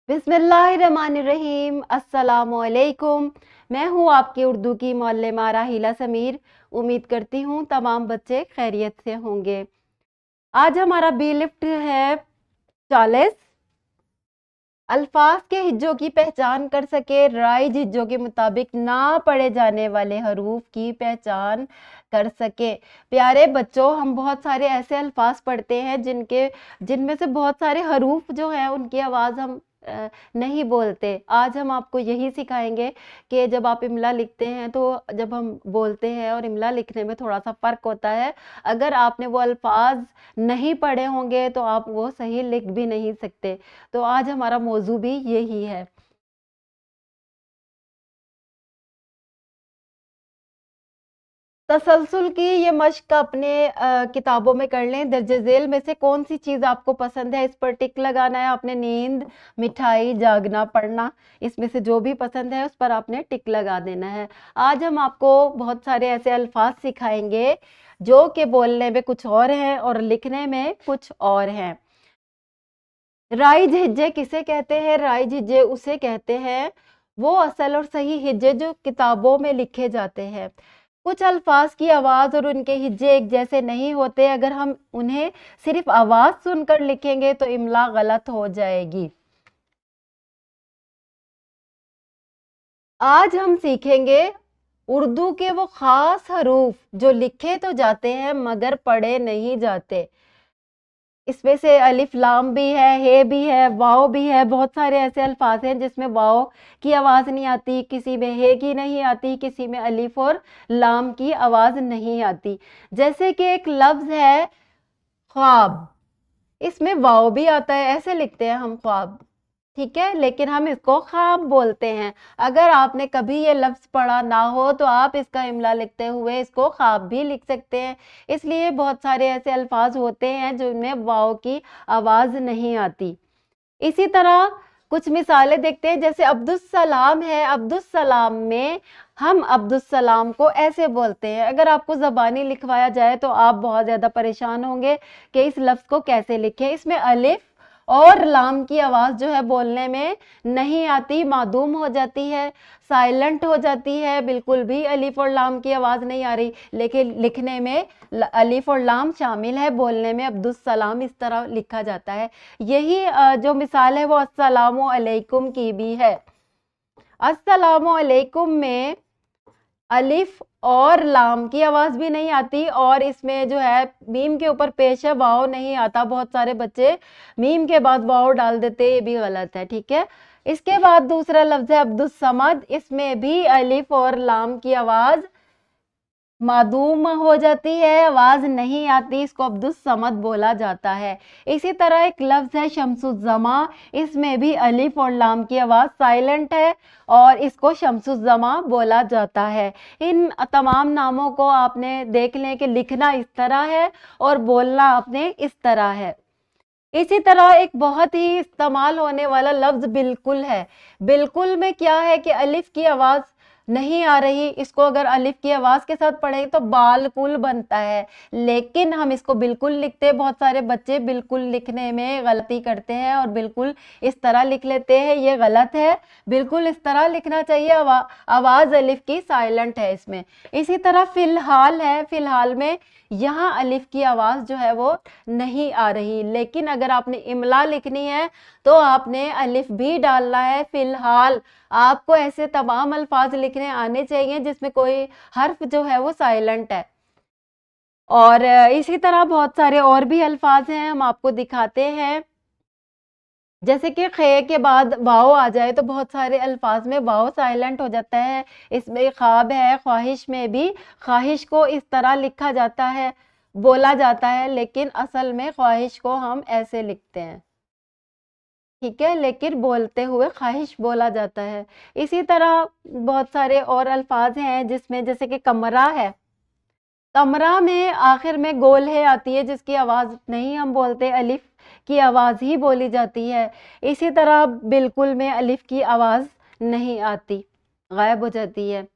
बिस्मिल्लाहिर्रहमानिर्रहीम, अस्सलामुअलैकुम। मैं हूँ आपकी उर्दू की मौल्लिमा राहिला समीर। उम्मीद करती हूँ तमाम बच्चे खैरियत से होंगे। आज हमारा बी लिफ्ट है 40। अल्फाज के हिज्जों की पहचान कर सके, राइज हिज्जों के मुताबिक ना पढ़े जाने वाले हरूफ की पहचान कर सके। प्यारे बच्चों, हम बहुत सारे ऐसे अल्फाज पढ़ते हैं जिनमें से बहुत सारे हरूफ जो हैं उनकी आवाज़ हम नहीं बोलते। आज हम आपको यही सिखाएंगे कि जब आप इमला लिखते हैं तो जब हम बोलते हैं और इमला लिखने में थोड़ा सा फ़र्क होता है। अगर आपने वो अल्फाज नहीं पढ़े होंगे तो आप वो सही लिख भी नहीं सकते। तो आज हमारा मौजू भी यही है। तसलसल की ये मश्क अपने किताबों में कर लें। दर्ज झेल में से कौन सी चीज़ आपको पसंद है, इस पर टिक लगाना है आपने। नींद, मिठाई, जागना, पढ़ना, इसमें से जो भी पसंद है उस पर आपने टिक लगा देना है। आज हम आपको बहुत सारे ऐसे अल्फाज सिखाएंगे जो कि बोलने में कुछ और हैं और लिखने में कुछ और हैं। राइज हिज्जे किसे कहते हैं? राइज हिज्जे उसे कहते हैं वो असल और सही हिज्जे जो किताबों में लिखे जाते हैं। कुछ अल्फाज की आवाज़ और उनके हिज्जे एक जैसे नहीं होते। अगर हम उन्हें सिर्फ आवाज़ सुनकर लिखेंगे तो इमला गलत हो जाएगी। आज हम सीखेंगे उर्दू के वो खास हरूफ जो लिखे तो जाते हैं मगर पढ़े नहीं जाते। इसमें से अलिफ लाम भी है, हे भी है, वाव भी है। बहुत सारे ऐसे अल्फाज हैं जिसमें वाव की आवाज़ नहीं आती, किसी में हे की नहीं आती, किसी में अलिफ और लाम की आवाज़ नहीं आती। जैसे कि एक लफ्ज़ है ख्वाब, इसमें वाव भी आता है, ऐसे लिखते हैं हम ख्वाब, ठीक है, लेकिन हम इसको ख्वाब बोलते हैं। अगर आपने कभी ये लफ्ज़ पढ़ा ना हो तो आप इसका इमला लिखते हुए इसको ख्वाब भी लिख सकते हैं। इसलिए बहुत सारे ऐसे अल्फाज होते हैं जिनमें वाव की आवाज़ नहीं आती। इसी तरह कुछ मिसालें देखते हैं। जैसे अब्दुस्सलाम है, अब्दुस्सलाम में हम अब्दुस्सलाम को ऐसे बोलते हैं। अगर आपको ज़बानी लिखवाया जाए तो आप बहुत ज़्यादा परेशान होंगे कि इस लफ्ज़ को कैसे लिखें। इसमें अलिफ और लाम की आवाज़ जो है बोलने में नहीं आती, मादूम हो जाती है, साइलेंट हो जाती है, बिल्कुल भी अलिफ और लाम की आवाज़ नहीं आ रही। लेकिन लिखने में अलिफ और लाम शामिल है, बोलने में अब्दुस्सलाम इस तरह लिखा जाता है। यही जो मिसाल है वो अस्सलामु अलैकुम की भी है। अस्सलामु अलैकुम में अलिफ और लाम की आवाज़ भी नहीं आती और इसमें जो है मीम के ऊपर पेश है, वाव नहीं आता। बहुत सारे बच्चे मीम के बाद वाव डाल देते, ये भी गलत है, ठीक है। इसके बाद दूसरा लफ्ज़ है अब्दुस समद। इसमें भी अलिफ और लाम की आवाज़ मादूम हो जाती है, आवाज़ नहीं आती, इसको अब्दुस समद बोला जाता है। इसी तरह एक लफ्ज़ है शम्सुज़्ज़मा। इसमें भी अलिफ और लाम की आवाज़ साइलेंट है और इसको शम्सुज़्ज़मा बोला जाता है। इन तमाम नामों को आपने देख लें कि लिखना इस तरह है और बोलना आपने इस तरह है। इसी तरह एक बहुत ही इस्तेमाल होने वाला लफ्ज़ बिल्कुल है। बिल्कुल में क्या है कि अलिफ की आवाज़ नहीं आ रही, इसको अगर अलिफ की आवाज़ के साथ पढ़ें तो बालकुल बनता है, लेकिन हम इसको बिल्कुल लिखते हैं। बहुत सारे बच्चे बिल्कुल लिखने में गलती करते हैं और बिल्कुल इस तरह लिख लेते हैं, ये गलत है। बिल्कुल इस तरह लिखना चाहिए, आवाज़ अलिफ की साइलेंट है इसमें। इसी तरह फ़िलहाल है, फ़िलहाल में यहाँ अलिफ की आवाज़ जो है वो नहीं आ रही, लेकिन अगर आपने इमला लिखनी है तो आपने अलिफ भी डालना है। फ़िलहाल आपको ऐसे तमाम अल्फाज लिखने आने चाहिए जिसमें कोई हर्फ जो है वो साइलेंट है। और इसी तरह बहुत सारे और भी अल्फाज हैं, हम आपको दिखाते हैं। जैसे कि खे के बाद वाव आ जाए तो बहुत सारे अल्फाज में वाव साइलेंट हो जाता है। इसमें ख्वाब है, ख्वाहिश में भी ख्वाहिश को इस तरह लिखा जाता है, बोला जाता है, लेकिन असल में ख्वाहिश को हम ऐसे लिखते हैं, ठीक है, लेकिन बोलते हुए ख्वाहिश बोला जाता है। इसी तरह बहुत सारे और अल्फाज हैं जिसमें जैसे कि कमरा है। कमरा में आखिर में गोल है आती है जिसकी आवाज़ नहीं हम बोलते, अलिफ की आवाज़ ही बोली जाती है। इसी तरह बिल्कुल में अलिफ की आवाज़ नहीं आती, गायब हो जाती है।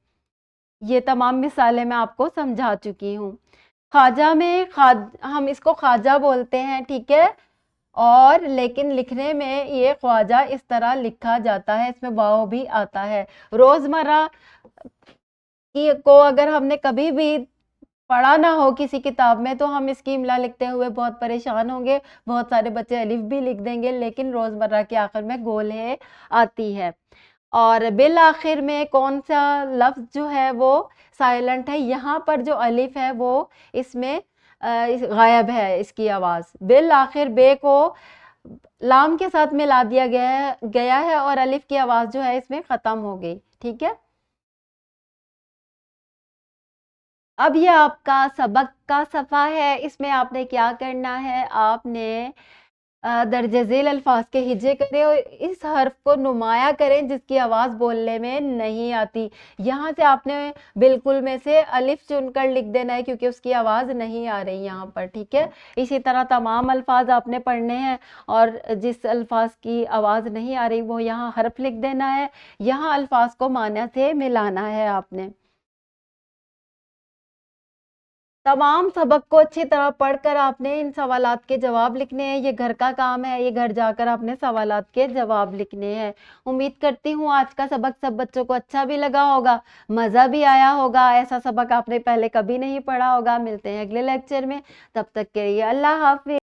ये तमाम मिसालें मैं आपको समझा चुकी हूँ। ख्वाजा में हम इसको ख्वाजा बोलते हैं, ठीक है। اور لیکن لکھنے میں یہ خواجہ اس طرح لکھا جاتا ہے، اس میں واو بھی آتا ہے۔ روزمرہ کو اگر ہم نے کبھی بھی پڑھا نہ ہو کسی کتاب میں تو ہم اس کی املا لکھتے ہوئے بہت پریشان ہوں گے، بہت سارے بچے الف بھی لکھ دیں گے، لیکن روزمرہ کے آخر میں گول ہے آتی ہے۔ اور بالآخر میں کون سا لفظ جو ہے وہ سائلنٹ ہے، یہاں پر جو الف ہے وہ اس میں غائب ہے اس کی آواز۔ بالآخر بے کو لام کے ساتھ ملا دیا گیا ہے اور الف کی آواز جو ہے اس میں ختم ہو گئی، ٹھیک ہے۔ اب یہ آپ کا سبق کا صفحہ ہے، اس میں آپ نے کیا کرنا ہے، آپ نے درج ذیل الفاظ کے ہجے کریں اور اس حرف کو نمایاں کریں جس کی آواز بولنے میں نہیں آتی۔ یہاں سے آپ نے بالکل میں سے الف چن کر لکھ دینا ہے کیونکہ اس کی آواز نہیں آ رہی یہاں پر، ٹھیک ہے۔ اسی طرح تمام الفاظ آپ نے پڑھنے ہیں اور جس الفاظ کی آواز نہیں آ رہی وہ یہاں حرف لکھ دینا ہے، یہاں الفاظ کو معنی سے ملانا ہے آپ نے۔ تمام سبق کو اچھی طرح پڑھ کر آپ نے ان سوالات کے جواب لکھنے ہیں، یہ گھر کا کام ہے، یہ گھر جا کر آپ نے سوالات کے جواب لکھنے ہیں۔ امید کرتی ہوں آج کا سبق سب بچوں کو اچھا بھی لگا ہوگا، مزہ بھی آیا ہوگا، ایسا سبق آپ نے پہلے کبھی نہیں پڑھا ہوگا۔ ملتے ہیں اگلے لیکچر میں، تب تک کے لیے اللہ حافظ۔